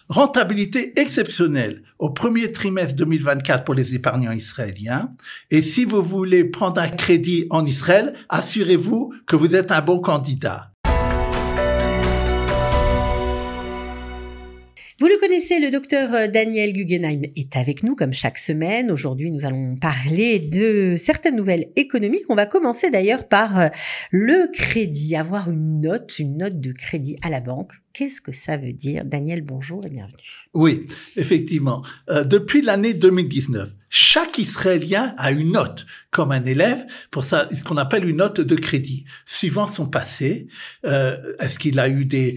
rentabilité exceptionnelle au premier trimestre 2024 pour les épargnants israéliens. Et si vous voulez prendre un crédit en Israël, assurez-vous que vous êtes un bon candidat. Vous le connaissez, le docteur Daniel Guggenheim est avec nous comme chaque semaine. Aujourd'hui, nous allons parler de certaines nouvelles économiques. On va commencer d'ailleurs par le crédit, avoir une note de crédit à la banque. Qu'est-ce que ça veut dire? Daniel, bonjour et bienvenue. Oui, effectivement. Depuis l'année 2019, chaque Israélien a une note comme un élève pour ça, ce qu'on appelle une note de crédit. Suivant son passé, est-ce qu'il a eu des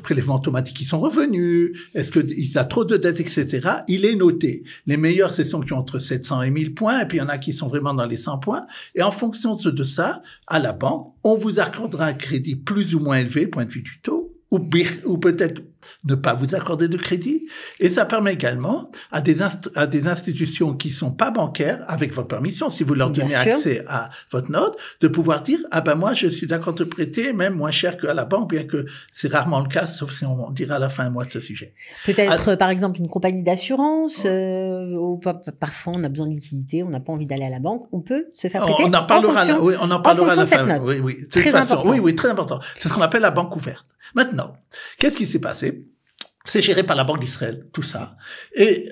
prélèvements automatiques qui sont revenus? Est-ce qu'il a trop de dettes, etc. Il est noté. Les meilleurs, c'est ceux qui ont entre 700 et 1000 points, et puis il y en a qui sont vraiment dans les 100 points. Et en fonction de ça, à la banque, on vous accordera un crédit plus ou moins élevé, point de vue du taux, ou peut-être ne pas vous accorder de crédit. Et ça permet également à des institutions qui sont pas bancaires, avec votre permission, si vous leur donnez accès à votre note, de pouvoir dire, ah ben moi, je suis d'accord de prêter, même moins cher qu'à la banque, bien que c'est rarement le cas, sauf si on dira à la fin un mois de ce sujet. Peut-être, par exemple, une compagnie d'assurance, ou parfois on a besoin de liquidité, on n'a pas envie d'aller à la banque, on peut se faire prêter. On en parlera à la fin. Oui, très important. Oui, très important. C'est ce qu'on appelle la banque ouverte. Maintenant, qu'est-ce qui s'est passé? C'est géré par la Banque d'Israël, tout ça. Et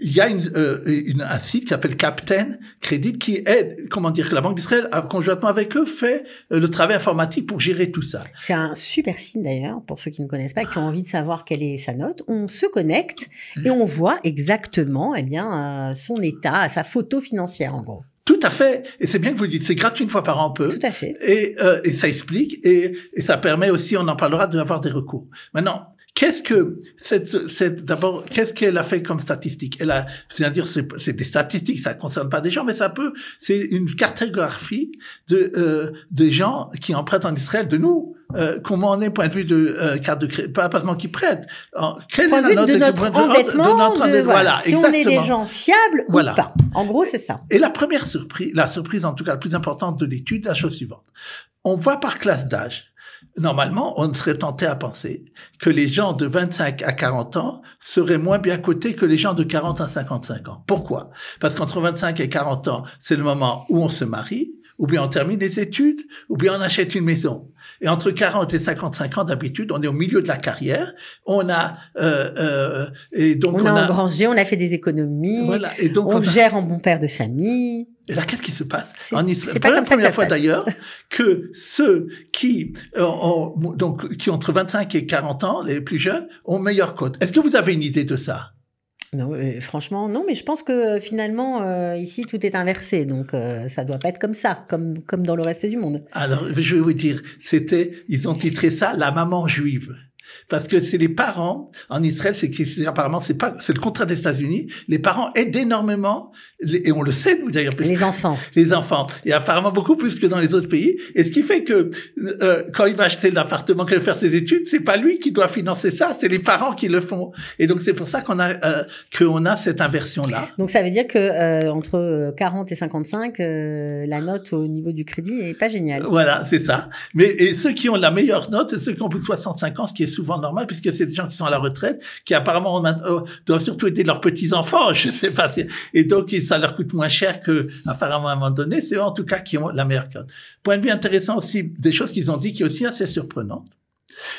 il y a un site qui s'appelle Captain Credit qui aide, que la Banque d'Israël, conjointement avec eux, fait le travail informatique pour gérer tout ça. C'est un super site d'ailleurs, pour ceux qui ne connaissent pas, qui ont envie de savoir quelle est sa note. On se connecte et on voit exactement son état, sa photo financière en gros. Tout à fait. Et c'est bien que vous le dites. C'est gratuit une fois par an, peu. Tout à fait. Et ça explique. Et ça permet aussi, on en parlera, d'avoir des recours. Maintenant, qu'est-ce qu'elle a fait comme statistique? C'est-à-dire, c'est des statistiques, ça concerne pas des gens, mais c'est une cartographie de gens qui empruntent en Israël, de nous. Comment on est, point de vue de carte de crédit, pas seulement qui prêtent. Quelle est la note de notre endettement, voilà, si on est des gens fiables ou pas. En gros, c'est ça. Et la surprise en tout cas la plus importante de l'étude, la chose suivante. On voit par classe d'âge. Normalement, on serait tenté à penser que les gens de 25 à 40 ans seraient moins bien cotés que les gens de 40 à 55 ans. Pourquoi? Parce qu'entre 25 et 40 ans, c'est le moment où on se marie, ou bien on termine des études, ou bien on achète une maison. Et entre 40 et 55 ans, d'habitude, on est au milieu de la carrière. On a engrangé, on a fait des économies. Voilà. Et donc on gère en bon père de famille. Et là, qu'est-ce qui se passe en Israël? C'est pas la première fois d'ailleurs que ceux qui ont entre 25 et 40 ans, les plus jeunes, ont meilleure cote. Est-ce que vous avez une idée de ça? Non, franchement, non, mais je pense que finalement, ici, tout est inversé. Donc, ça doit pas être comme ça, comme dans le reste du monde. Alors, je vais vous dire, ils ont titré ça « La maman juive ». Parce que c'est les parents, en Israël, apparemment, c'est le contraire des États-Unis. Les parents aident énormément, et on le sait, nous, d'ailleurs. Les enfants. Les enfants. Et apparemment beaucoup plus que dans les autres pays. Et ce qui fait que, quand il va acheter l'appartement, qu'il va faire ses études, c'est pas lui qui doit financer ça, c'est les parents qui le font. Et donc, c'est pour ça qu'on a cette inversion-là. Donc, ça veut dire que, entre 40 et 55, la note au niveau du crédit est pas géniale. Voilà, c'est ça. Et ceux qui ont la meilleure note, c'est ceux qui ont plus de 65 ans, ce qui est souvent normal, puisque c'est des gens qui sont à la retraite, qui apparemment doivent surtout aider leurs petits-enfants, je sais pas. Et donc, ça leur coûte moins cher que, apparemment, à un moment donné, c'est eux, en tout cas, qui ont la meilleure cote. Point de vue intéressant aussi, des choses qu'ils ont dit, qui est aussi assez surprenante,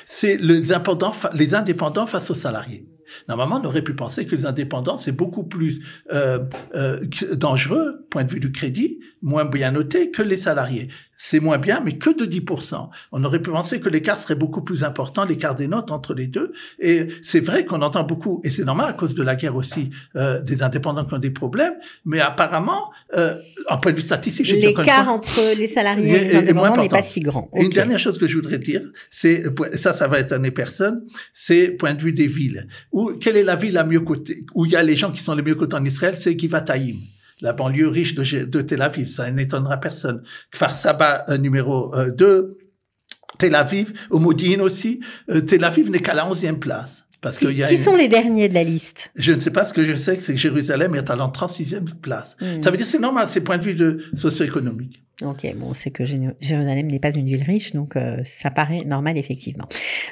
c'est les indépendants face aux salariés. Normalement, on aurait pu penser que les indépendants, c'est beaucoup plus dangereux, point de vue du crédit, moins bien noté que les salariés. C'est moins bien, mais que de 10%. On aurait pu penser que l'écart serait beaucoup plus important, l'écart des notes entre les deux. Et c'est vrai qu'on entend beaucoup, et c'est normal à cause de la guerre aussi, des indépendants qui ont des problèmes, mais apparemment, en point de vue statistique, l'écart entre les salariés et les indépendants n'est pas si grand. Okay. Et une dernière chose que je voudrais dire, c'est, ça va étonner personne, c'est point de vue des villes. Quelle est la ville la mieux cotée, où il y a les gens qui sont les mieux cotés en Israël, c'est Givatayim, la banlieue riche de Tel Aviv. Ça n'étonnera personne. Kfar Saba, numéro 2, Tel Aviv, au Modi'in aussi. Tel Aviv n'est qu'à la 11e place. Parce qui sont les derniers de la liste? Je ne sais pas, ce que je sais, c'est que Jérusalem est à la 36e place. Ça veut dire c'est normal, c'est point de vue socio-économique. Ok, bon, c'est que Jérusalem n'est pas une ville riche, donc ça paraît normal, effectivement.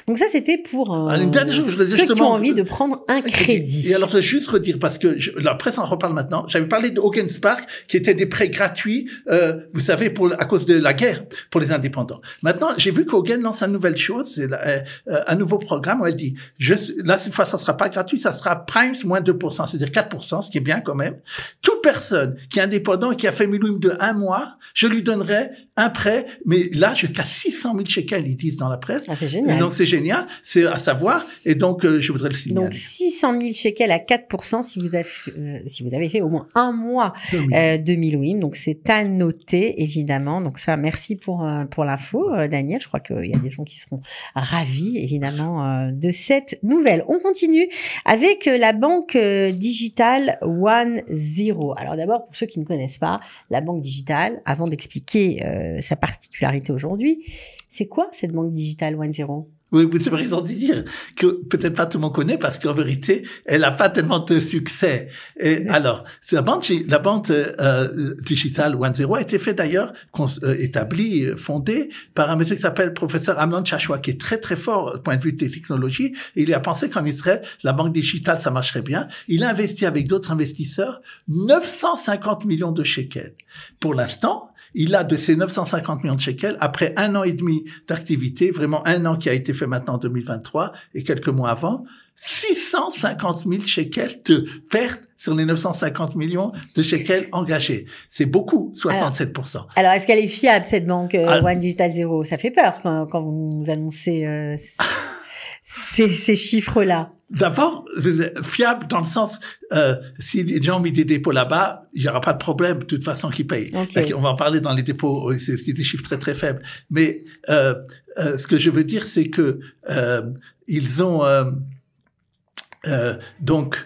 Donc ça, c'était pour une dernière chose, je ceux qui ont envie de prendre un crédit. Et alors, je vais juste redire, parce que la presse en reparle maintenant, j'avais parlé de Hogan Spark, qui étaient des prêts gratuits, vous savez, à cause de la guerre, pour les indépendants. Maintenant, j'ai vu qu'Hogan lance une nouvelle chose, c'est un nouveau programme où elle dit, là, cette fois, ça sera pas gratuit, ça sera Primes moins 2%, c'est-à-dire 4%, ce qui est bien quand même. Toute personne qui est indépendant et qui a fait Milouim de 1 mois, je lui donnerai un prêt, mais là, jusqu'à 600 000 shekels, ils disent dans la presse. Ah, c'est génial. Et donc, c'est génial, c'est à savoir, et donc, je voudrais le signaler. Donc, 600 000 shekels à 4% si vous avez fait au moins 1 mois de Milouim. Donc, c'est à noter, évidemment. Donc, ça, merci pour l'info, Daniel. Je crois qu'il y a des gens qui seront ravis, évidemment, de cette nouvelle. On continue avec la banque digitale One Zero. Alors, d'abord, pour ceux qui ne connaissent pas, la banque digitale, avant d'expliquer sa particularité aujourd'hui, c'est quoi cette banque digitale One Zero? Oui, vous avez raison de dire que peut-être pas tout le monde connaît parce qu'en vérité, elle n'a pas tellement de succès. Et alors, la banque digitale One Zero a été fait d'ailleurs, établie, fondée par un monsieur qui s'appelle professeur Amnon Shashua, qui est très très fort du point de vue des technologies. Et il a pensé qu'en Israël, la banque digitale, ça marcherait bien. Il a investi avec d'autres investisseurs 950 millions de shekels. Pour l'instant, il a de ces 950 millions de shekels, après 1 an et demi d'activité, vraiment 1 an qui a été fait maintenant en 2023 et quelques mois avant, 650 000 shekels de pertes sur les 950 millions de shekels engagés. C'est beaucoup, 67%. Alors est-ce qu'elle est fiable, cette banque One Digital Zero? Ça fait peur quand vous nous annoncez ces chiffres-là. D'abord, fiable dans le sens, si les gens ont mis des dépôts là-bas, il n'y aura pas de problème, de toute façon, qu'ils payent. Okay. On va en parler dans les dépôts, c'est des chiffres très très faibles. Mais ce que je veux dire, c'est que ils ont donc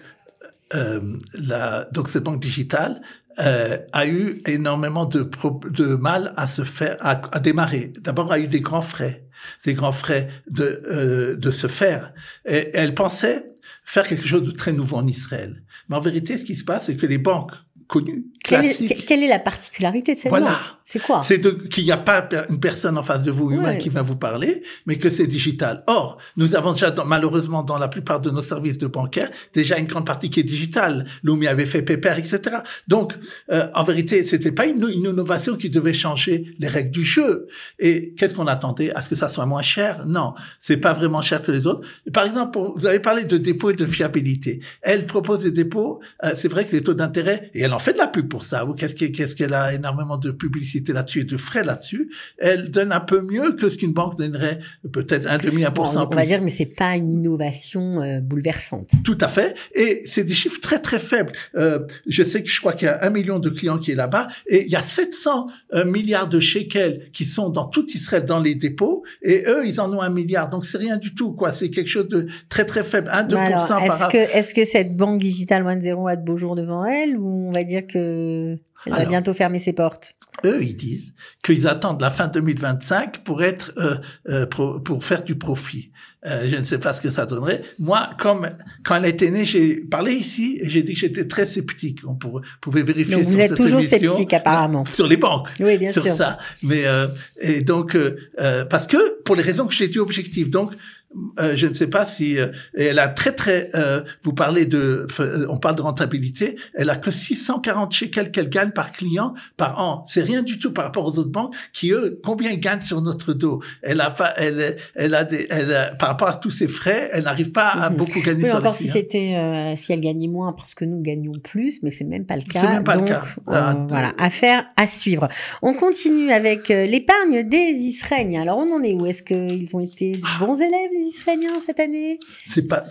cette banque digitale a eu énormément de mal à se faire, à démarrer. D'abord, a eu des grands frais de se faire. Et elle pensait faire quelque chose de très nouveau en Israël. Mais en vérité, ce qui se passe, c'est que les banques connues, classiques... Quelle est la particularité de cette banque? C'est quoi? C'est qu'il n'y a pas une personne en face de vous, humain, qui va vous parler, mais que c'est digital. Or, nous avons déjà, malheureusement, dans la plupart de nos services de bancaires, déjà une grande partie qui est digitale. Lumi avait fait Pepper, etc. Donc, en vérité, c'était pas une innovation qui devait changer les règles du jeu. Et qu'est-ce qu'on attendait? À ce que ça soit moins cher? Non, c'est pas vraiment cher que les autres. Par exemple, vous avez parlé de dépôts et de fiabilité. Elle propose des dépôts, c'est vrai que les taux d'intérêt, et elle en fait de la pub pour ça, ou qu'est-ce qu'elle a énormément de publicité là-dessus et de frais là-dessus, elle donne un peu mieux que ce qu'une banque donnerait, peut-être 1,5% on va dire, mais c'est pas une innovation bouleversante. Tout à fait. Et c'est des chiffres très, très faibles. Je crois qu'il y a 1 million de clients qui est là-bas et il y a 700 milliards de shekels qui sont dans tout Israël dans les dépôts et eux, ils en ont 1 milliard. Donc, c'est rien du tout, quoi. C'est quelque chose de très, très faible. 1-2% alors, par rapport. Est-ce que cette banque digitale One Zero a de beaux jours devant elle ou on va dire que elle va bientôt fermer ses portes? Eux, ils disent qu'ils attendent la fin 2025 pour être pour faire du profit. Je ne sais pas ce que ça donnerait. Moi, quand elle était née, j'ai parlé ici et j'ai dit que j'étais très sceptique. On pouvait vérifier donc sur vous êtes cette toujours émission, sceptique apparemment sur les banques, oui, bien sur sûr. ça. Mais et donc parce que pour les raisons que j'ai dit objectives. Donc je ne sais pas si elle a vous parlez on parle de rentabilité, elle a que 640 shekels qu'elle gagne par client par an. C'est rien du tout par rapport aux autres banques qui eux combien ils gagnent sur notre dos. Par rapport à tous ces frais, elle n'arrive pas à beaucoup gagner sur encore les clients. Si elle gagnait moins parce que nous gagnons plus, mais c'est même pas le cas. C'est même pas le cas. Voilà, affaire à suivre. On continue avec l'épargne des Israéliens. Alors on en est où? Est-ce qu'ils ont été de bons élèves les Israéliens cette année? C'est pas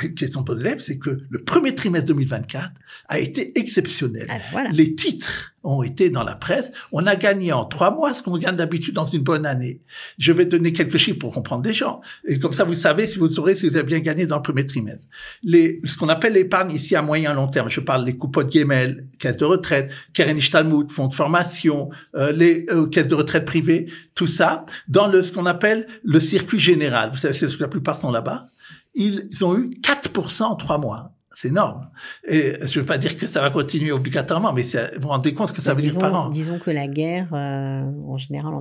une question de bons élèves, c'est que le premier trimestre 2024 a été exceptionnel. Alors, voilà. Les titres ont été dans la presse. On a gagné en 3 mois ce qu'on gagne d'habitude dans une bonne année. Je vais donner quelques chiffres pour comprendre des gens. Et comme ça, vous savez, si vous saurez si vous avez bien gagné dans le premier trimestre. Ce qu'on appelle l'épargne ici à moyen long terme. Je parle des coupons Gimel, caisses de retraite, Keren Ishtalmut, fonds de formation, les caisses de retraite privées, tout ça, dans ce qu'on appelle le circuit général. Vous savez, c'est ce que la plupart sont là-bas. Ils ont eu 4% en 3 mois. C'est énorme. Et je ne veux pas dire que ça va continuer obligatoirement, mais vous vous rendez compte ce que ça veut dire par an. Disons que la guerre, en général,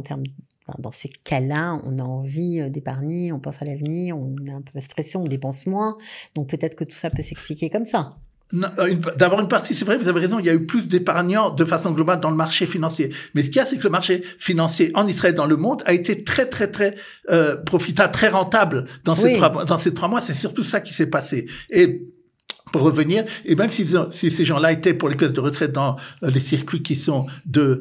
dans ces cas-là, on a envie d'épargner, on pense à l'avenir, on est un peu stressé, on dépense moins. Donc peut-être que tout ça peut s'expliquer comme ça. D'abord une partie, c'est vrai, vous avez raison, il y a eu plus d'épargnants de façon globale dans le marché financier. Mais ce qu'il y a, c'est que le marché financier en Israël, dans le monde, a été très profitable, très rentable dans ces 3 mois. C'est surtout ça qui s'est passé. Et pour revenir, et même si ces gens-là étaient pour les caisses de retraite dans les circuits qui sont de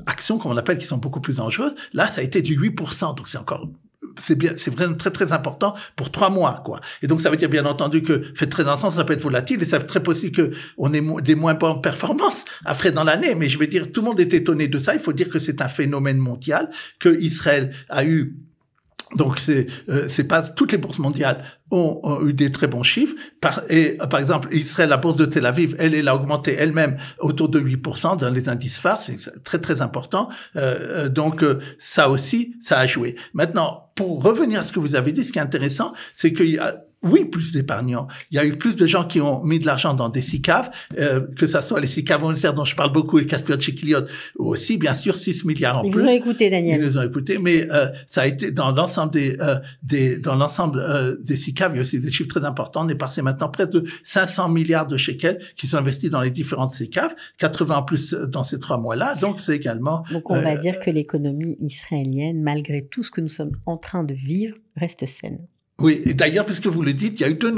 actions, comme on appelle, qui sont beaucoup plus dangereuses, là, ça a été du 8%. Donc c'est vraiment très important pour 3 mois, quoi. Et donc ça veut dire bien entendu que faites très attention, ça peut être volatile et ça peut être très possible que on ait des moins bonnes performances après dans l'année. Mais je vais dire, tout le monde est étonné de ça. Il faut dire que c'est un phénomène mondial que Israël a eu. Donc c'est pas toutes les bourses mondiales ont eu des très bons chiffres. Par exemple, Israël, la bourse de Tel Aviv, elle a augmenté elle-même autour de 8% dans les indices phares. C'est très important. Donc ça aussi, ça a joué. Maintenant, pour revenir à ce que vous avez dit, ce qui est intéressant, c'est qu'il y a plus d'épargnants. Il y a eu plus de gens qui ont mis de l'argent dans des SICAV, que ça soit les SICAV monétaires dont je parle beaucoup, les Caspian Chikliot, aussi, bien sûr, 6 milliards en plus. Ils vous ont écouté, Daniel. Ils nous ont écouté, mais ça a été dans l'ensemble des SICAV, il y a aussi des chiffres très importants. On est passé maintenant près de 500 milliards de shekels qui sont investis dans les différentes SICAV, 80 en plus dans ces 3 mois-là. Donc, c'est également... Donc, on va dire que l'économie israélienne, malgré tout ce que nous sommes en train de vivre, reste saine. Oui, et d'ailleurs, puisque vous le dites, il y a eu deux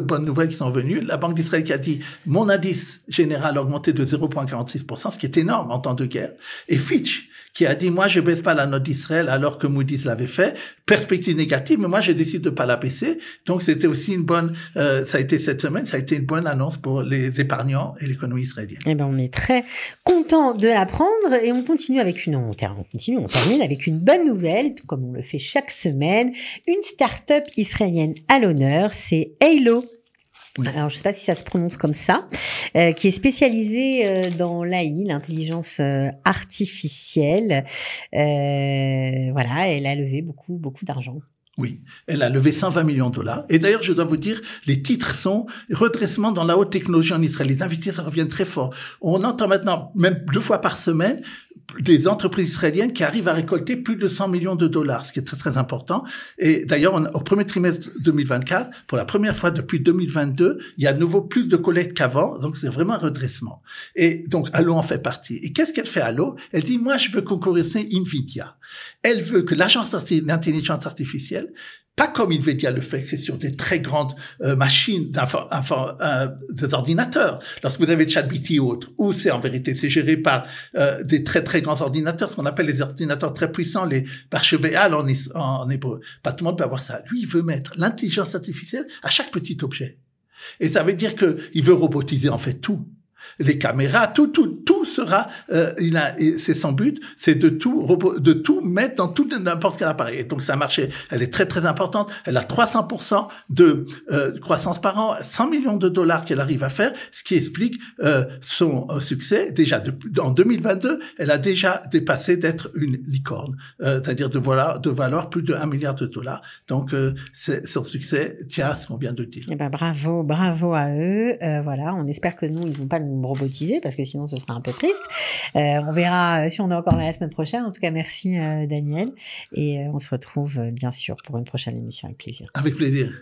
bonnes nouvelles qui sont venues. La Banque d'Israël qui a dit « Mon indice général a augmenté de 0,46%, ce qui est énorme en temps de guerre. » Et Fitch qui a dit « Moi, je baisse pas la note d'Israël alors que Moody's l'avait fait. Perspective négative, mais moi, je décide de pas la baisser. » Donc, c'était aussi une bonne... ça a été cette semaine, ça a été une bonne annonce pour les épargnants et l'économie israélienne. Eh ben, on est très content de l'apprendre et on continue avec on termine avec une bonne nouvelle, comme on le fait chaque semaine. Une start-up israélienne à l'honneur, c'est Halo. Oui. Alors, je ne sais pas si ça se prononce comme ça, qui est spécialisée dans l'AI, l'intelligence artificielle. Voilà, elle a levé beaucoup d'argent. Oui, elle a levé 120 millions de dollars. Et d'ailleurs, je dois vous dire, les titres sont redressement dans la haute technologie en Israël. Les investisseurs reviennent très fort. On entend maintenant, même 2 fois par semaine, des entreprises israéliennes qui arrivent à récolter plus de 100 millions de dollars, ce qui est très important. Et d'ailleurs, au premier trimestre 2024, pour la première fois depuis 2022, il y a à nouveau plus de collectes qu'avant. Donc, c'est vraiment un redressement. Et donc, Halo en fait partie. Et qu'est-ce qu'elle fait, Halo? Elle dit, moi, je veux concurrencer Nvidia. Elle veut que l'agence d'intelligence artificielle, pas comme Nvidia le fait, c'est sur des très grandes machines, des ordinateurs. Lorsque vous avez ChatGPT ou autre, ou c'est en vérité, c'est géré par des très grands ordinateurs, ce qu'on appelle les ordinateurs très puissants, les Barchevéal en hébreu. Pas tout le monde peut avoir ça. Lui, il veut mettre l'intelligence artificielle à chaque petit objet. Et ça veut dire que il veut robotiser en fait tout. Les caméras, tout sera, c'est son but, c'est de tout mettre dans tout n'importe quel appareil. Et donc, c'est un marché, elle est très importante. Elle a 300% de croissance par an, 100 millions de dollars qu'elle arrive à faire, ce qui explique son succès. Déjà, en 2022, elle a déjà dépassé d'être une licorne, c'est-à-dire de valoir plus de 1 milliard de dollars. Donc, son succès tient à ce qu'on vient de dire. Eh ben, bravo à eux. Voilà, on espère que nous, ils vont pas nous robotiser parce que sinon ce sera un peu triste. On verra si on est encore là la semaine prochaine. En tout cas, merci Daniel et on se retrouve bien sûr pour une prochaine émission avec plaisir. Avec plaisir.